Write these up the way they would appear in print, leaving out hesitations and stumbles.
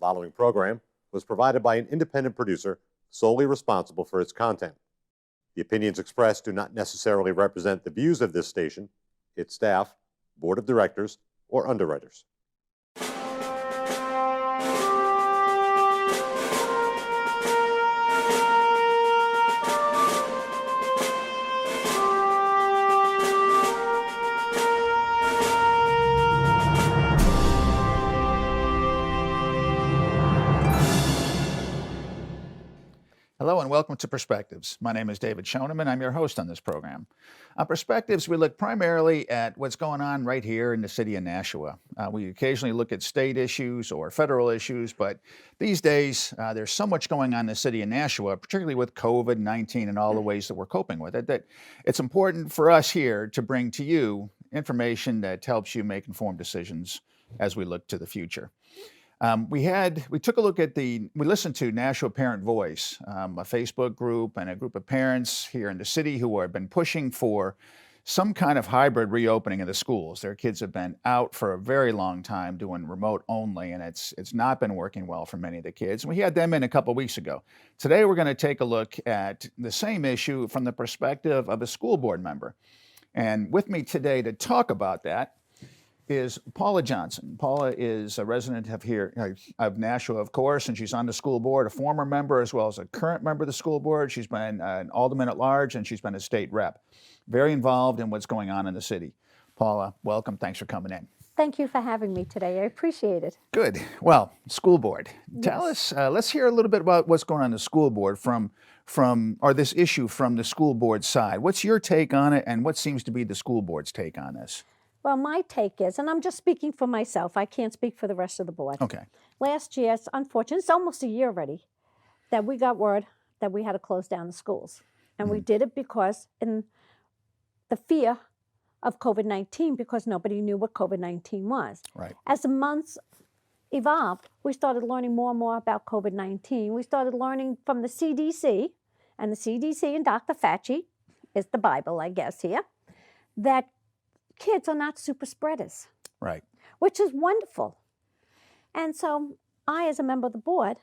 following program was provided by an independent producer solely responsible for its content. The opinions expressed do not necessarily represent the views of this station, its staff, board of directors, or underwriters. Hello and welcome to Perspectives. My name is David Schoneman. I'm your host on this program. On Perspectives, we look primarily at what's going on right here in the city of Nashua. We occasionally look at state issues or federal issues, but these days there's so much going on in the city of Nashua, particularly with COVID-19 and all the ways that we're coping with it, that it's important for us here to bring to you information that helps you make informed decisions as we look to the future. We listened to Nashua Parent Voice, a Facebook group and a group of parents here in the city who have been pushing for some kind of hybrid reopening of the schools. Their kids have been out for a very long time doing remote only, and it's not been working well for many of the kids. We had them in a couple weeks ago. Today, we're going to take a look at the same issue from the perspective of a school board member. And with me today to talk about that is Paula Johnson. Paula is a resident of Nashua, of course, and she's on the school board, a former member as well as a current member of the school board. She's been an alderman at large, and she's been a state rep. Very involved in what's going on in the city. Paula, welcome. Thanks for coming in. Thank you for having me today. I appreciate it. Good. Well, school board. Yes. Tell us, let's hear a little bit about what's going on in the school board or this issue from the school board side. What's your take on it, and what seems to be the school board's take on this? Well, my take is, and I'm just speaking for myself, I can't speak for the rest of the board. Okay. Last year, it's unfortunate, it's almost a year already, that we got word that we had to close down the schools. And we did it because in the fear of COVID-19, because nobody knew what COVID-19 was. Right. As the months evolved, we started learning more and more about COVID-19. We started learning from the CDC, and the CDC and Dr. Fauci is the Bible, I guess, here, that kids are not super spreaders. Right. Which is wonderful. And so I, as a member of the board,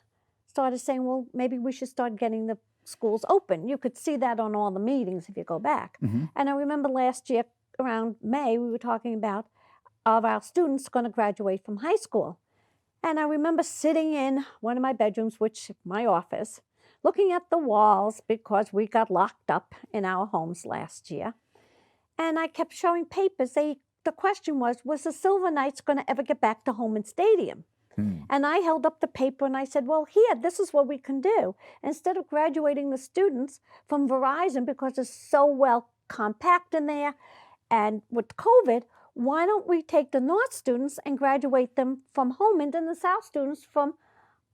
started saying, well, maybe we should start getting the schools open. You could see that on all the meetings if you go back. Mm-hmm. And I remember last year, around May, we were talking about of our students going to graduate from high school. And I remember sitting in one of my bedrooms, which my office, looking at the walls because we got locked up in our homes last year. And I kept showing papers. The question was the Silver Knights going to ever get back to Holman Stadium? And I held up the paper and I said, well, here, this is what we can do. Instead of graduating the students from Verizon because it's so well compact in there, and with COVID, why don't we take the North students and graduate them from Holman and the South students from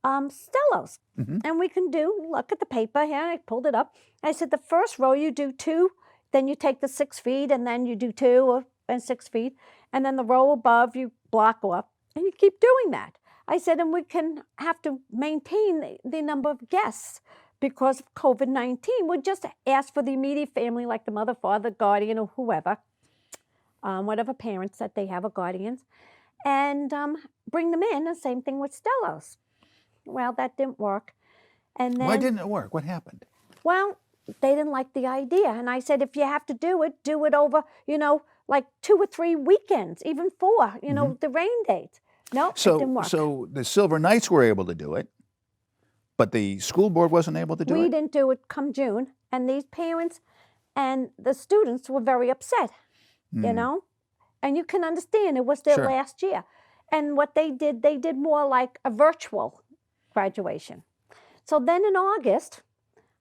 Stellos? Mm-hmm. And we can look at the paper here, I pulled it up. I said, the first row you do 2, then you take the 6 feet, and then you do 2 and 6 feet, and then the row above you block off, and you keep doing that. I said, and we can have to maintain the number of guests because of COVID-19. We'll just ask for the immediate family, like the mother, father, guardian, or whoever, whatever parents that they have or guardians, and bring them in. The same thing with Stellos. Well, that didn't work. And then, why didn't it work? What happened? Well, they didn't like the idea. And I said, if you have to do it over, like 2 or 3 weekends, even 4, the rain dates. No, it didn't work. So the Silver Knights were able to do it, but the school board wasn't able to do it? We didn't do it come June. And these parents and the students were very upset, And you can understand, it was their last year. And what they did more like a virtual graduation. So then in August,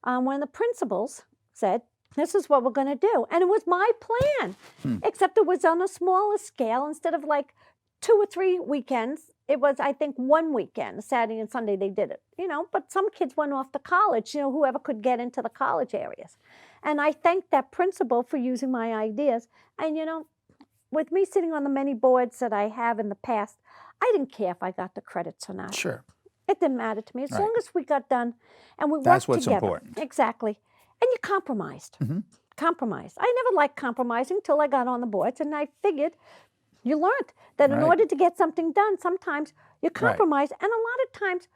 one of the principals said, this is what we're going to do. And it was my plan, except it was on a smaller scale. Instead of like 2 or 3 weekends, it was, I think, 1 weekend, Saturday and Sunday they did it, But some kids went off to college, whoever could get into the college areas. And I thanked that principal for using my ideas. And, with me sitting on the many boards that I have in the past, I didn't care if I got the credits or not. Sure. It didn't matter to me. As long as we got done and we worked That's what's together. important. Exactly. And you compromised. Compromised. I never liked compromising until I got on the boards, and I figured You learned that in Right. order to get something done, sometimes you compromise. And a lot of times,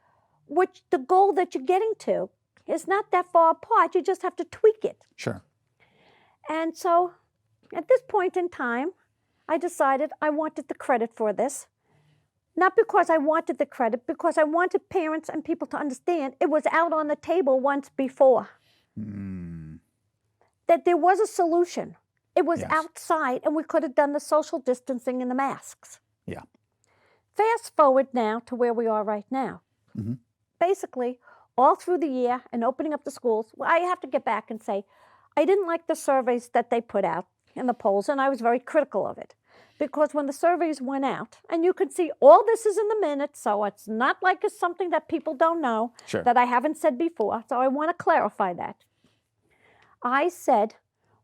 the goal that you're getting to is not that far apart. You just have to tweak it. Sure. And so at this point in time, I decided I wanted the credit for this. Not because I wanted the credit, because I wanted parents and people to understand it was out on the table once before. That there was a solution. It was Yes. outside, and we could have done the social distancing and the masks. Yeah. Fast forward now to where we are right now. Basically, all through the year and opening up the schools, I have to get back and say, I didn't like the surveys that they put out in the polls, and I was very critical of it. Because when the surveys went out, and you could see all this is in the minutes, so it's not like it's something that people don't know, Sure. that I haven't said before, so I want to clarify that. I said,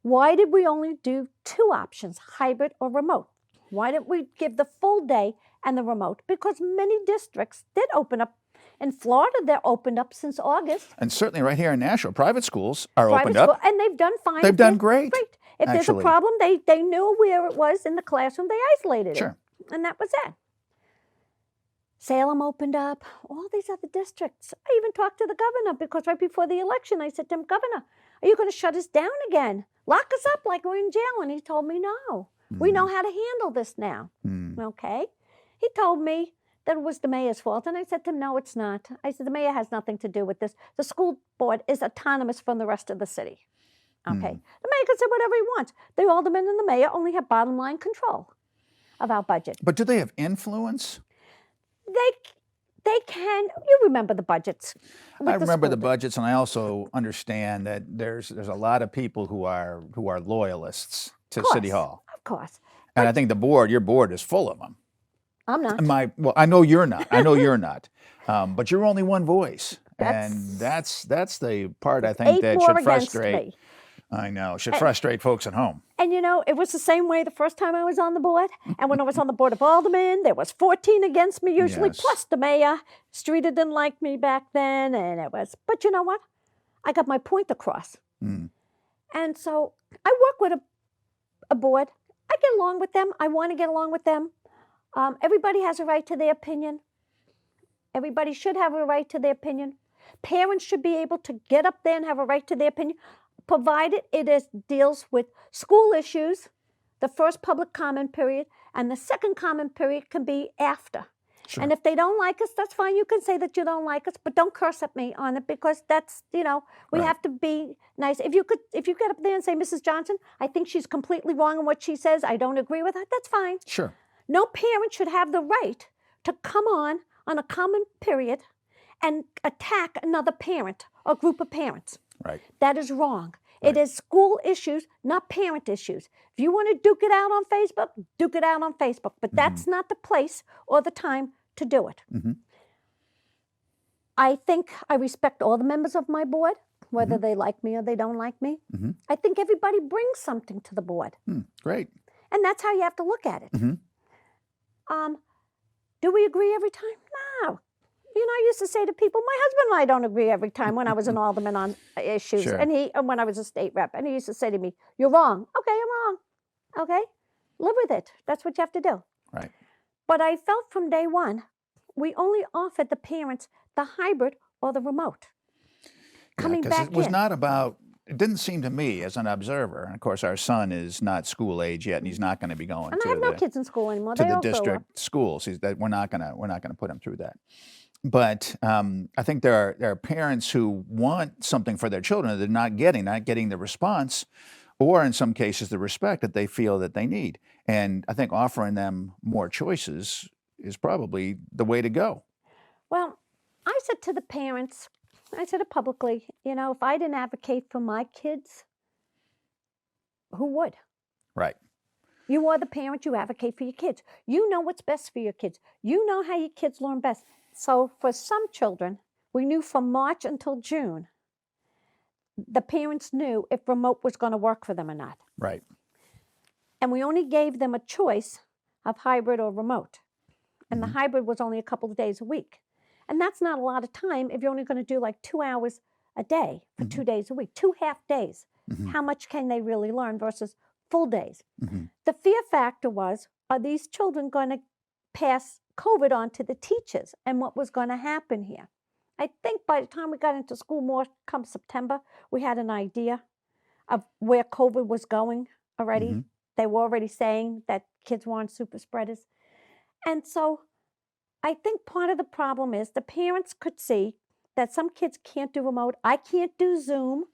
why did we only do 2 options, hybrid or remote? Why didn't we give the full day and the remote? Because many districts did open up. In Florida, they're opened up since August. And certainly right here in Nashua, private schools are Private opened school, up. and they've done fine. They've done great. If there's a actually. problem, they knew where it was in the classroom. They isolated Sure. it. And that was it. Salem opened up, all these other districts. I even talked to the governor because right before the election, I said to him, Governor, are you going to shut us down again? Lock us up like we're in jail? And he told me, no. We know how to handle this now. Okay? He told me that it was the mayor's fault. And I said to him, no, it's not. I said, the mayor has nothing to do with this. The school board is autonomous from the rest of the city. Okay? The mayor can say whatever he wants. The alderman and the mayor only have bottom line control of our budget. But do they have influence? They can. You remember the budgets. I remember the budgets, and I also understand that there's a lot of people who are loyalists to City Hall. Of course. And I think your board is full of them. I'm not. Well, I know you're not. I know you're not. But you're only one voice, and that's the part I think 8 that more should against frustrate. me. I know should frustrate folks at home. And it was the same way the first time I was on the board. And when I was on the Board of Alderman, there was 14 against me usually, Yes. plus the mayor. Streeter didn't like me back then, and it was. But you know what? I got my point across. And so I work with a board. I get along with them. I want to get along with them. Everybody has a right to their opinion. Everybody should have a right to their opinion. Parents should be able to get up there and have a right to their opinion, provided deals with school issues, the first public comment period, and the second comment period can be after. Sure. And if they don't like us, that's fine. You can say that you don't like us, but don't curse at me on it because that's, we Right. have to be nice. If you get up there and say, Mrs. Johnson, I think she's completely wrong in what she says, I don't agree with her, that's fine. Sure. No parent should have the right to come on a common period and attack another parent or group of parents. Right. That is wrong. Right. It is school issues, not parent issues. If you want to duke it out on Facebook, duke it out on Facebook. But that's not the place or the time to do it. I think I respect all the members of my board, whether they like me or they don't like me. I think everybody brings something to the board. Great. And that's how you have to look at it. Do we agree every time? No. I used to say to people, my husband and I don't agree every time when I was an alderman on issues, Sure. and when I was a state rep, and he used to say to me, you're wrong. Okay, I'm wrong. Okay, live with it. That's what you have to do. Right. But I felt from day one, we only offered the parents the hybrid or the remote. Coming 'cause back it was in. not about. It didn't seem to me as an observer, and of course our son is not school age yet, and he's not going to be going And to I have no the kids in school anymore. to They the all grow up. district schools. That we're not gonna put him through that. But I think there are parents who want something for their children that they're not getting the response, or in some cases the respect that they feel that they need. And I think offering them more choices is probably the way to go. Well, I said to the parents, I said it publicly, if I didn't advocate for my kids, who would? Right. You are the parent, you advocate for your kids. You know what's best for your kids. You know how your kids learn best. So for some children, we knew from March until June, the parents knew if remote was going to work for them or not. Right. And we only gave them a choice of hybrid or remote. And the hybrid was only a couple of days a week. And that's not a lot of time if you're only going to do like 2 hours a day for 2 days a week, 2 half days. How much can they really learn versus full days? The fear factor was are these children going to pass COVID on to the teachers and what was going to happen here? I think by the time we got into school more come September, we had an idea of where COVID was going already. Mm-hmm. They were already saying that kids weren't super spreaders. And so I think part of the problem is the parents could see that some kids can't do remote. I can't do Zoom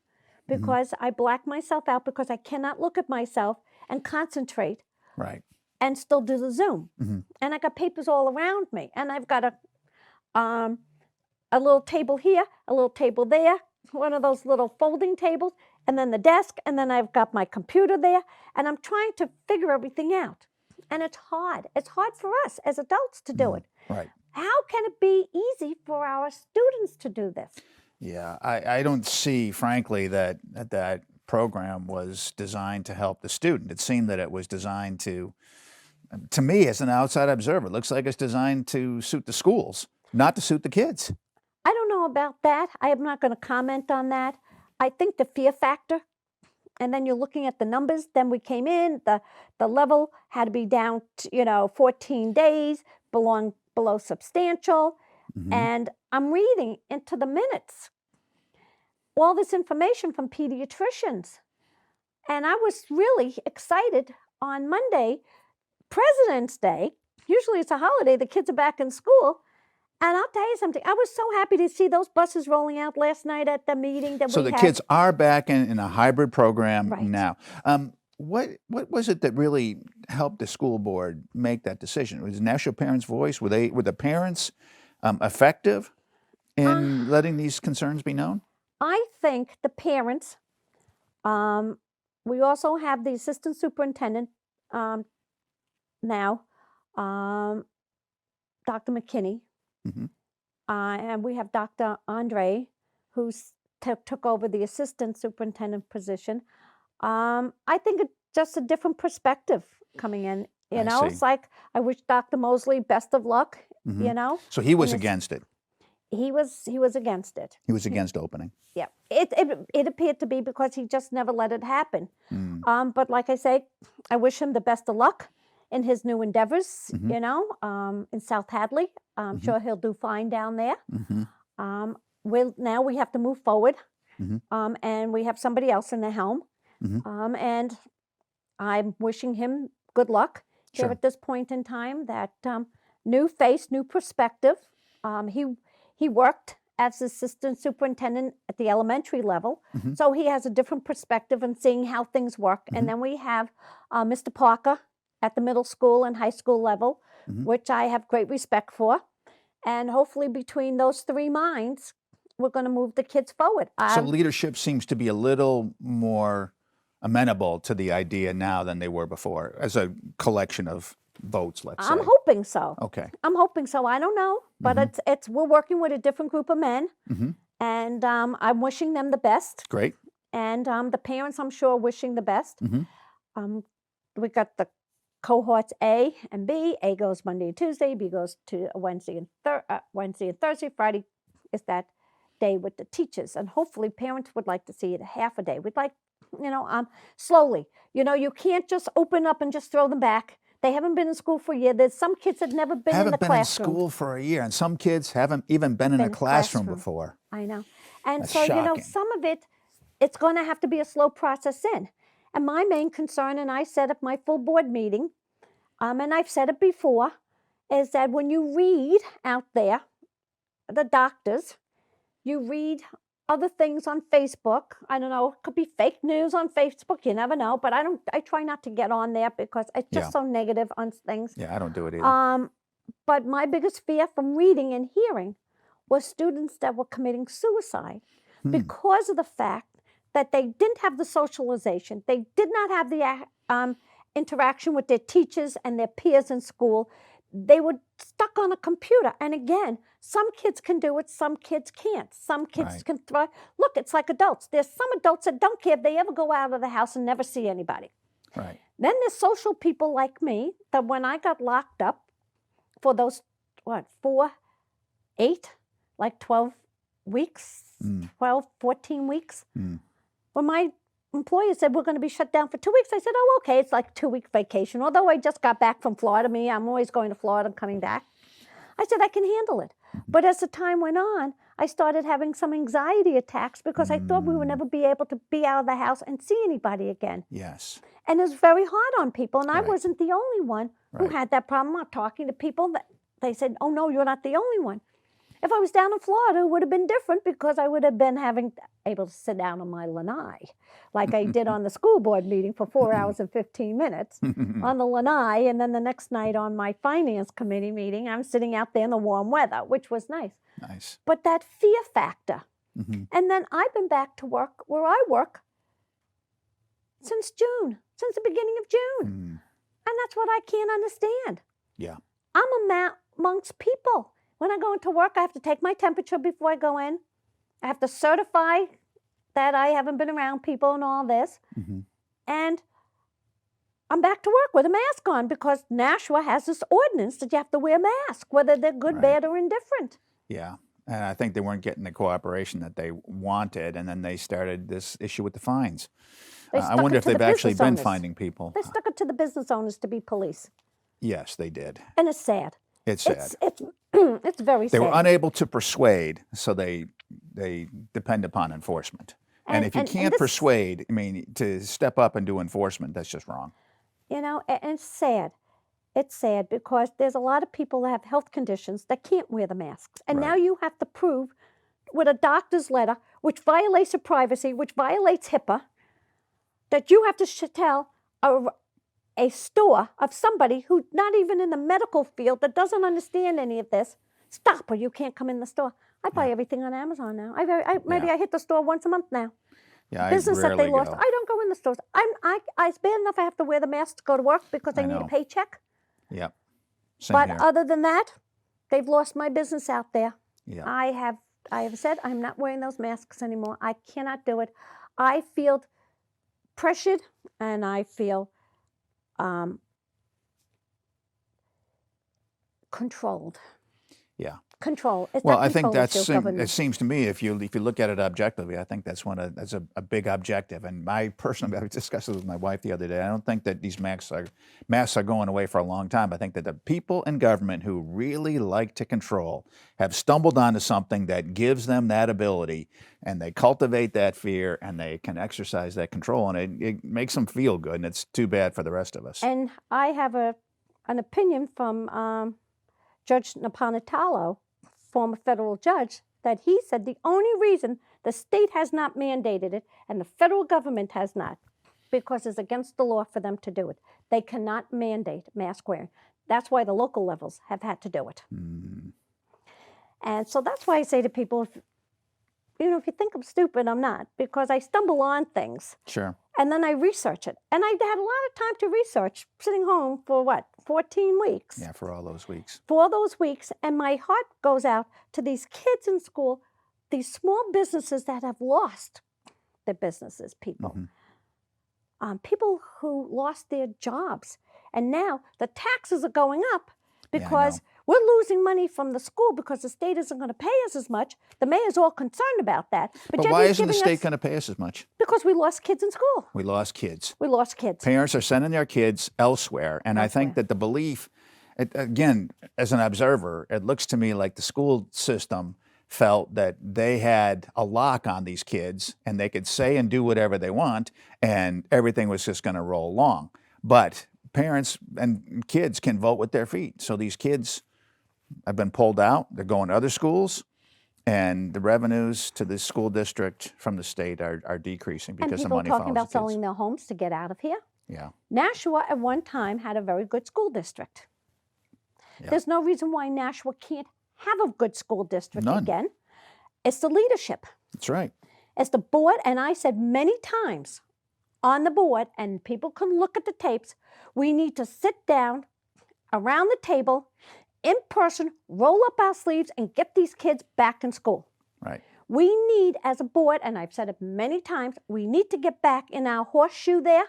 because I black myself out because I cannot look at myself and concentrate Right. and still do the Zoom. Mm-hmm. And I got papers all around me. And I've got a little table here, a little table there, one of those little folding tables, and then the desk, and then I've got my computer there, and I'm trying to figure everything out. And it's hard. It's hard for us as adults to do it. Right. How can it be easy for our students to do this? Yeah, I don't see, frankly, that program was designed to help the student. It seemed that it was designed to me, as an outside observer, it looks like it's designed to suit the schools, not to suit the kids. I don't know about that. I am not going to comment on that. I think the fear factor, and then you're looking at the numbers. Then we came in, the level had to be down to, 14 days, below substantial. Mm-hmm. And I'm reading into the minutes all this information from pediatricians. And I was really excited on Monday, President's Day. Usually it's a holiday, the kids are back in school. And I'll tell you something, I was so happy to see those buses rolling out last night at the meeting that So we the had. kids are back in a hybrid program Right. now. What was it that really helped the school board make that decision? Was Nashua Parents' Voice? Were the parents effective in letting these concerns be known? I think the parents, we also have the assistant superintendent now, Dr. McKinney, Mm-hmm. and we have Dr. Andre, who took over the assistant superintendent position. I think it's just a different perspective coming in. I see. It's like I wish Dr. Mosley best of luck. Mm-hmm. So he was And against it. he was against it. He was against opening. Yeah, it appeared to be because he just never let it happen. Mm. But like I say, I wish him the best of luck in his new endeavors. Mm-hmm. In South Hadley, I'm Mm-hmm. sure he'll do fine down there. Mm-hmm. Now we have to move forward, Mm-hmm. and we have somebody else in the helm. Mm-hmm. And I'm wishing him good luck here Sure. at this point in time. That new face, new perspective. He worked as assistant superintendent at the elementary level, Mm-hmm. so he has a different perspective in seeing how things work. Mm-hmm. And then we have Mr. Parker at the middle school and high school level, Mm-hmm. which I have great respect for. And hopefully between those three minds, we're going to move the kids forward. So leadership seems to be a little more amenable to the idea now than they were before, as a collection of votes, let's say. I'm hoping so. Okay. I'm hoping so. I don't know, but we're working with a different group of men, and I'm wishing them the best. Great. And the parents, I'm sure, wishing the best. Mm-hmm. We got the cohorts A and B. A goes Monday and Tuesday. B goes to Wednesday and Thursday. Friday is that day with the teachers, and hopefully parents would like to see it half a day. We'd like, slowly. You can't just open up and just throw them back. They haven't been in school for a year. There's some kids that never been in the classroom. Haven't been in school for a year, and some kids haven't even been in a classroom before. I know. And That's so, shocking. some of it's going to have to be a slow process in. And my main concern, and I said at my full board meeting, and I've said it before, is that when you read out there, the doctors, you read other things on Facebook. I don't know, it could be fake news on Facebook, you never know, but I try not to get on there because it's just so negative on things. Yeah, I don't do it either. But my biggest fear from reading and hearing was students that were committing suicide because of the fact that they didn't have the socialization. They did not have the interaction with their teachers and their peers in school. They were stuck on a computer. And again, some kids can do it, some kids can't. Some kids can thrive. Look, it's like adults. There's some adults that don't care if they ever go out of the house and never see anybody. Right. Then there's social people like me that when I got locked up for those, 12 weeks, 12, 14 weeks, when my employer said, we're going to be shut down for 2 weeks. I said, oh, okay, it's like a 2-week vacation. Although I just got back from Florida, I'm always going to Florida and coming back. I said, I can handle it. But as the time went on, I started having some anxiety attacks because I thought we would never be able to be out of the house and see anybody again. Yes. And it was very hard on people. And I Right. wasn't the only one who Right. had that problem. I'm talking to people that they said, oh, no, you're not the only one. If I was down in Florida, it would have been different because I would have been able to sit down on my lanai, like I did on the school board meeting for 4 hours and 15 minutes on the lanai. And then the next night on my finance committee meeting, I'm sitting out there in the warm weather, which was nice. Nice. But that fear factor. Mhm. And then I've been back to work where I work since June, since the beginning of June. Mm. And that's what I can't understand. Yeah. I'm amongst people. When I go into work, I have to take my temperature before I go in. I have to certify that I haven't been around people and all this. Mhm. And I'm back to work with a mask on because Nashua has this ordinance that you have to wear a mask, whether they're good, Right. bad, or indifferent. Yeah. And I think they weren't getting the cooperation that they wanted, and then they started this issue with the fines. They I stuck wonder it if to the they've actually business been owners. finding people. They stuck it to the business owners to be police. Yes, they did. And it's sad. It's sad. It's very They sad. were unable to persuade, so they depend upon enforcement. And if you can't this- persuade, I mean, to step up and do enforcement, that's just wrong. You know, and it's sad. It's sad because there's a lot of people that have health conditions that can't wear the masks. And now Right. you have to prove with a doctor's letter, which violates your privacy, which violates HIPAA, that you have to tell a store of somebody who's not even in the medical field that doesn't understand any of this, stop or you can't come in the store. I buy everything on Amazon now. Maybe Yeah. I hit the store once a month now. Yeah, Business I that rarely they lost. go. I don't go in the stores. It's bad enough I have to wear the mask to go to work because I I need a know. paycheck. Yep. Same But here. other than that, they've lost my business out there. Yeah. I have said I'm not wearing those masks anymore. I cannot do it. I feel pressured and I feel controlled. Yeah. Control. It's Well, not I think control, it's your government. it seems to me, if you look at it objectively, I think that's a big objective. And I discussed this with my wife the other day. I don't think that these masks are going away for a long time. I think that the people in government who really like to control have stumbled onto something that gives them that ability, and they cultivate that fear, and they can exercise that control, and it makes them feel good. And it's too bad for the rest of us. And I have an opinion from Judge Napolitano, former federal judge, that he said the only reason the state has not mandated it and the federal government has not, because it's against the law for them to do it. They cannot mandate mask wearing. That's why the local levels have had to do it. Mm. And so that's why I say to people, if you think I'm stupid, I'm not, because I stumble on things Sure. and then I research it. And I had a lot of time to research, sitting home for 14 weeks. Yeah, for all those weeks. For those weeks, and my heart goes out to these kids in school, these small businesses that have lost their businesses, people. People who lost their jobs. And now the taxes are going up because we're losing money from the school because the state isn't going to pay us as much. The mayor's all concerned about that. But yet why he's isn't the giving state us- going to pay us as much? Because we lost kids in school. We lost kids. We lost kids. Parents are sending their kids elsewhere. And I think that the belief, again, as an observer, it looks to me like the school system felt that they had a lock on these kids and they could say and do whatever they want and everything was just going to roll along. But parents and kids can vote with their feet. So these kids have been pulled out. They're going to other schools. And the revenues to the school district from the state are decreasing And because the people money talking follows about the kids. selling their homes to get out of here. Yeah. Nashua at one time had a very good school district. Yeah. There's no reason why Nashua can't have a good school district None. again. It's the leadership. That's right. It's the board, and I said many times on the board, and people can look at the tapes, we need to sit down around the table in person, roll up our sleeves, and get these kids back in school. Right. We need, as a board, and I've said it many times, we need to get back in our horseshoe there.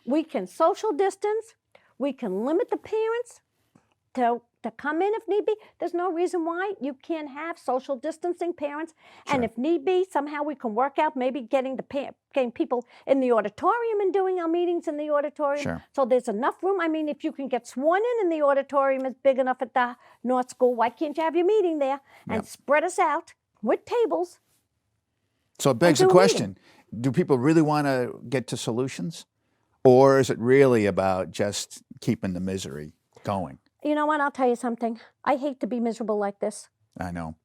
We can social distance. We can limit the parents to to come in if need be. There's no reason why you can't have social distancing parents. And if need be, somehow we can work out maybe getting people in the auditorium and doing our meetings in the auditorium. Sure. So there's enough room. I mean, if you can get sworn in the auditorium is big enough at the North School, why can't you have your meeting there and spread us out with tables? So it begs the question, do people really want to get to solutions? Or is it really about just keeping the misery going? You know what? I'll tell you something. I hate to be miserable like this. I know.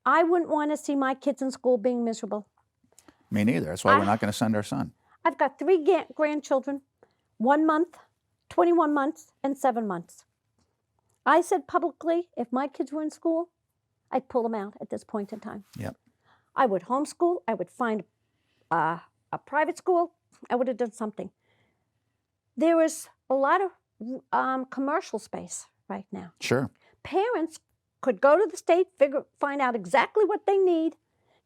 I wouldn't want to see my kids in school being miserable. Me neither. That's why we're not going to send our son. I've got 3 grandchildren, 1 month, 21 months, and 7 months. I said publicly, if my kids were in school, I'd pull them out at this point in time. Yep. I would homeschool. I would find a private school. I would have done something. There is a lot of commercial space right now. Sure. Parents could go to the state, find out exactly what they need,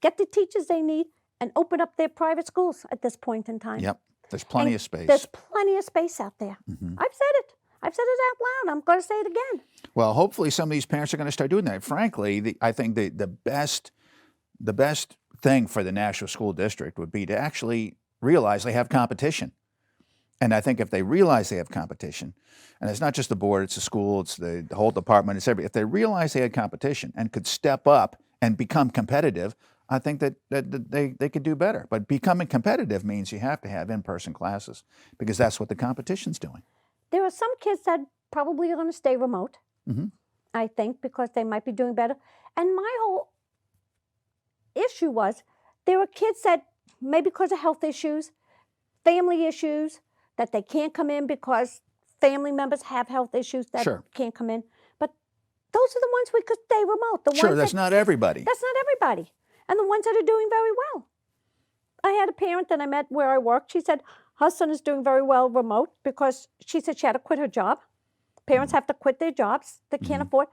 get the teachers they need, and open up their private schools at this point in time. Yep. There's plenty of space. There's plenty of space out there. I've said it. I've said it out loud. I'm going to say it again. Well, hopefully some of these parents are going to start doing that. Frankly, I think the best thing for the Nashua School District would be to actually realize they have competition. And I think if they realize they have competition, and it's not just the board, it's the school, it's the whole department, it's everything. If they realize they had competition and could step up and become competitive, I think that they could do better. But becoming competitive means you have to have in-person classes because that's what the competition's doing. There are some kids that probably are going to stay remote, I think, because they might be doing better. And my whole issue was there were kids that maybe because of health issues, family issues, that they can't come in because family members have health issues that can't come in. But those are the ones we could stay remote. That's not everybody. That's not everybody. And the ones that are doing very well. I had a parent that I met where I worked. She said her son is doing very well remote because she said she had to quit her job. Parents have to quit their jobs. They can't afford.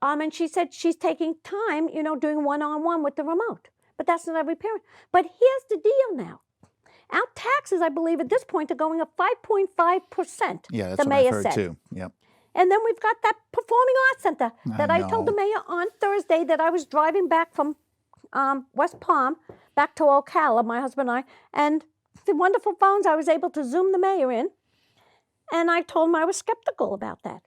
And she said she's taking time, doing one-on-one with the remote. But that's not every parent. But here's the deal now. Our taxes, I believe, at this point are going up 5.5%. Yeah, that's the what mayor I've heard said. Too. Yep. And then we've got that Performing Arts Center that I told the mayor on Thursday that I was driving back from West Palm back to Ocala, my husband and I, and the wonderful phones, I was able to Zoom the mayor in, and I told him I was skeptical about that.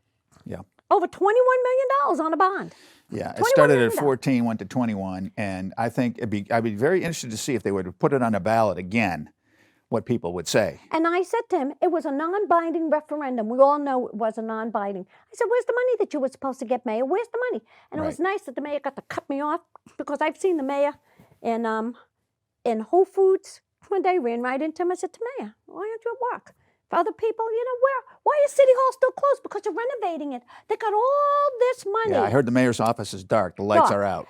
Yeah. Over $21 million on a bond. Yeah, it started at 14, went to 21, and I think I'd be very interested to see if they would put it on a ballot again, what people would say. And I said to him, it was a non-binding referendum. We all know it was a non-binding. I said, where's the money that you were supposed to get, Mayor? Where's the money? And it was nice that the mayor got to cut me off because I've seen the mayor in Whole Foods. One day, ran right into him. I said to Mayor, why aren't you at work? For other people, why is City Hall still closed? Because they're renovating it. They got all this money. Yeah, I heard the mayor's office is dark. The lights are out.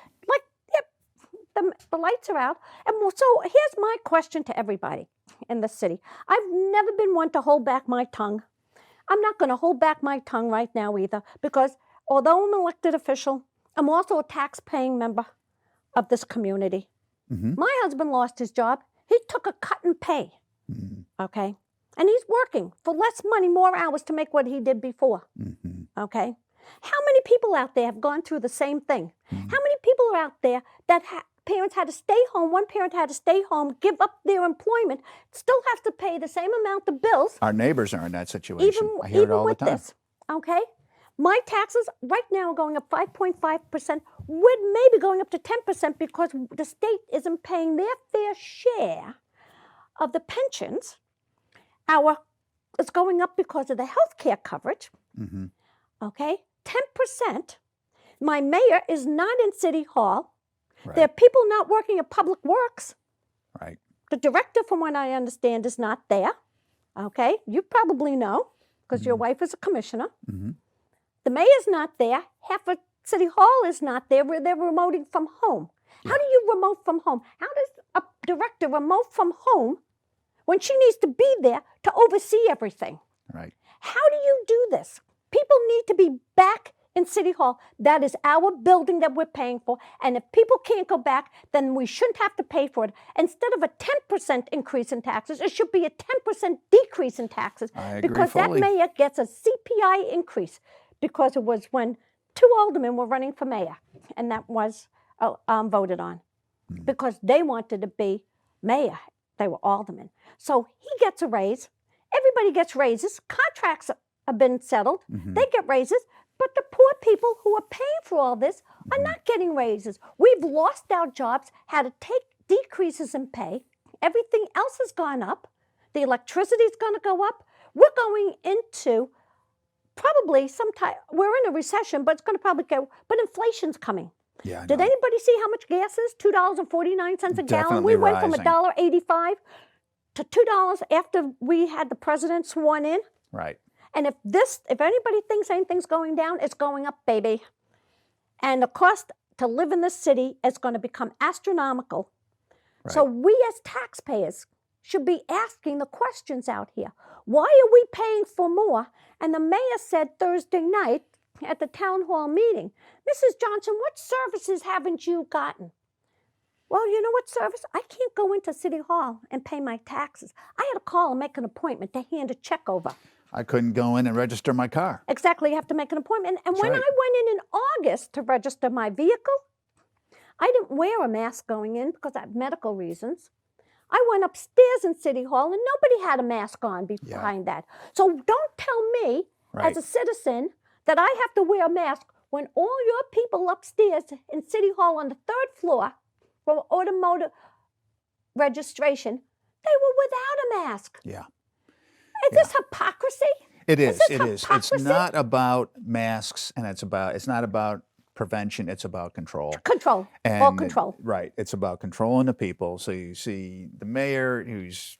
The lights are out. And so here's my question to everybody in the city. I've never been one to hold back my tongue. I'm not going to hold back my tongue right now either because although I'm an elected official, I'm also a tax-paying member of this community. My husband lost his job. He took a cut in pay, okay? And he's working for less money, more hours to make what he did before, okay? How many people out there have gone through the same thing? How many people are out there that parents had to stay home, one parent had to stay home, give up their employment, still have to pay the same amount of bills? Our neighbors are in that situation. I hear it even all the with time. this, okay? My taxes right now are going up 5.5%, with maybe going up to 10% because the state isn't paying their fair share of the pensions. It's going up because of the health care coverage, okay? 10%. My mayor is not in City Hall. There are people not working at Public Works. Right. The director, from what I understand, is not there, okay? You probably know because your wife is a commissioner. The mayor's not there. Half of City Hall is not there. They're remoting from home. How do you remote from home? How does a director remote from home when she needs to be there to oversee everything? Right. How do you do this? People need to be back in City Hall. That is our building that we're paying for. And if people can't go back, then we shouldn't have to pay for it. Instead of a 10% increase in taxes, it should be a 10% decrease in taxes. I agree because fully. that mayor gets a CPI increase. because it was when 2 aldermen were running for mayor, and that was voted on because they wanted to be mayor. They were aldermen. So he gets a raise. Everybody gets raises. Contracts have been settled. They get raises. But the poor people who are paying for all this are not getting raises. We've lost our jobs, had to take decreases in pay. Everything else has gone up. The electricity is going to go up. We're going into probably sometime, we're in a recession, but it's going to probably go, but inflation's coming. Yeah, I Did know. anybody see how much gas is? $2.49 a gallon. Definitely We went from rising. $1.85 to $2 after we had the president sworn in. Right. And if anybody thinks anything's going down, it's going up, baby. And the cost to live in this city is going to become astronomical. Right. So we as taxpayers should be asking the questions out here. Why are we paying for more? And the mayor said Thursday night at the town hall meeting, Mrs. Johnson, what services haven't you gotten? Well, you know what service? I can't go into City Hall and pay my taxes. I had to call and make an appointment to hand a check over. I couldn't go in and register my car. Exactly, you have to make an appointment. And That's when right. I went in August to register my vehicle, I didn't wear a mask going in because I have medical reasons. I went upstairs in City Hall and nobody had a mask on behind that. So don't tell me Right. as a citizen that I have to wear a mask when all your people upstairs in City Hall on the 3rd floor for automotive registration, they were without a mask. Yeah. Is this hypocrisy? It is. this It is. It's hypocrisy? not about masks, and it's not about prevention. It's about control. Control, all And control. Right. It's about controlling the people. So you see the mayor, it's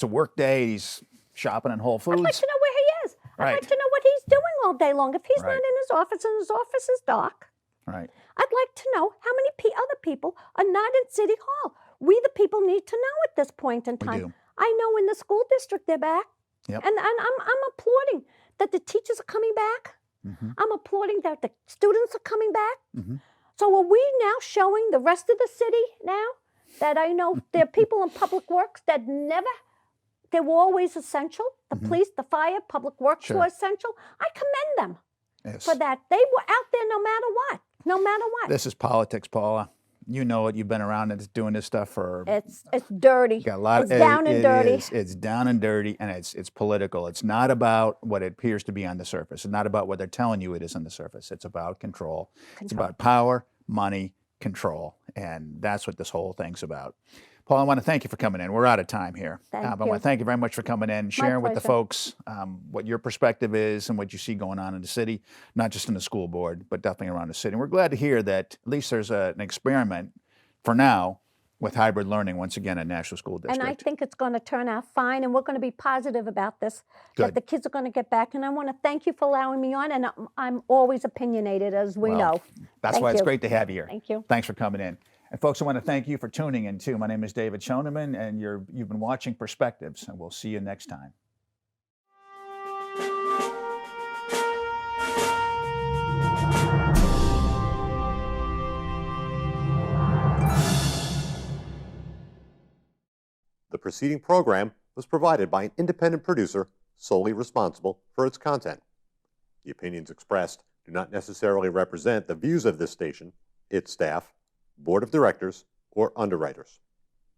a work day. He's shopping in Whole Foods. I'd like to know where he is. I'd Right. like to know what he's doing all day long. If he's Right. not in his office and his office is dark, Right. I'd like to know how many other people are not in City Hall. We, the people, need to know at this point in We time. do. I know in the school district they're back. Yep. And I'm applauding that the teachers are coming back. Mm-hmm. I'm applauding that the students are coming back. Mm-hmm. So are we now showing the rest of the city now that I know there are people in public works that they were always essential. The police, the fire, public works Sure. were essential. I commend them Yes. for that. They were out there no matter what. No matter what. This is politics, Paula. You know it. You've been around and doing this stuff for. It's dirty. Got a lot It's down and dirty. It's down and dirty, and it's political. It's not about what it appears to be on the surface. It's not about what they're telling you it is on the surface. It's about control. It's about power, money, control, and that's what this whole thing's about. Paul, I want to thank you for coming in. We're out of time here. Thank But I want you. to thank you very much for coming in, sharing with the pleasure. folks what your perspective is and what you see going on in the city, not just in the school board, but definitely around the city. And we're glad to hear that at least there's an experiment for now with hybrid learning once again at Nashua School District. And I think it's going to turn out fine, and we're going to be positive about this, Good. that the kids are going to get back. And I want to thank you for allowing me on, and I'm always opinionated, as we Well, know. That's Thank why it's you. great to have you here. Thank you. Thanks for coming in. And folks, I want to thank you for tuning in too. My name is David Schoneman, and you've been watching Perspectives, and we'll see you next time. The preceding program was provided by an independent producer solely responsible for its content. The opinions expressed do not necessarily represent the views of this station, its staff, board of directors, or underwriters.